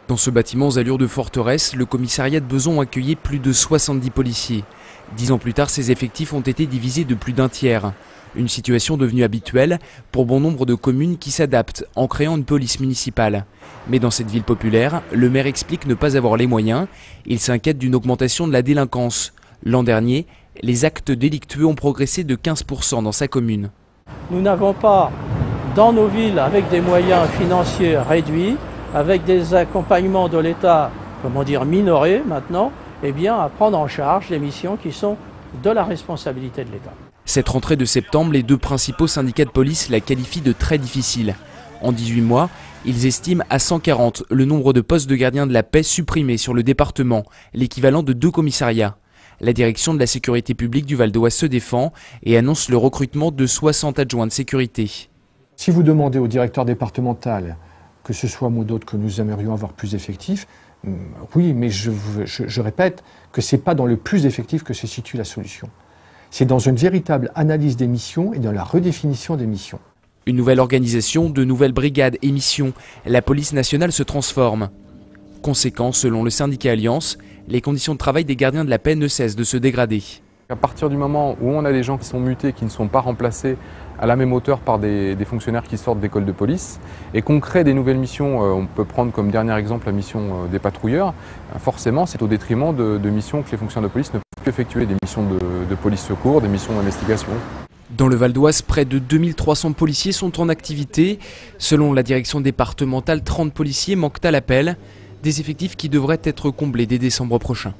Dans ce bâtiment aux allures de forteresse, le commissariat de Bezons accueillait plus de 70 policiers. 10 ans plus tard, ces effectifs ont été divisés de plus d'un tiers. Une situation devenue habituelle pour bon nombre de communes qui s'adaptent en créant une police municipale. Mais dans cette ville populaire, le maire explique ne pas avoir les moyens. Il s'inquiète d'une augmentation de la délinquance. L'an dernier, les actes délictueux ont progressé de 15% dans sa commune. Nous n'avons pas, dans nos villes, avec des moyens financiers réduits, avec des accompagnements de l'État, minorés maintenant, à prendre en charge des missions qui sont de la responsabilité de l'État. Cette rentrée de septembre, les deux principaux syndicats de police la qualifient de très difficile. En 18 mois, ils estiment à 140 le nombre de postes de gardiens de la paix supprimés sur le département, l'équivalent de 2 commissariats. La direction de la sécurité publique du Val-d'Oise se défend et annonce le recrutement de 60 adjoints de sécurité. Si vous demandez au directeur départemental, que ce soit moi ou d'autres, que nous aimerions avoir plus effectifs, oui, mais je répète que ce n'est pas dans le plus effectif que se situe la solution. C'est dans une véritable analyse des missions et dans la redéfinition des missions. Une nouvelle organisation, de nouvelles brigades et missions, la police nationale se transforme. Conséquence, selon le syndicat Alliance, les conditions de travail des gardiens de la paix ne cessent de se dégrader. À partir du moment où on a des gens qui sont mutés, qui ne sont pas remplacés à la même hauteur par des fonctionnaires qui sortent d'école de police, et qu'on crée des nouvelles missions, on peut prendre comme dernier exemple la mission des patrouilleurs, forcément c'est au détriment de missions que les fonctionnaires de police ne peuvent plus effectuer, des missions de police secours, des missions d'investigation. Dans le Val-d'Oise, près de 2300 policiers sont en activité. Selon la direction départementale, 30 policiers manquent à l'appel, des effectifs qui devraient être comblés dès décembre prochain.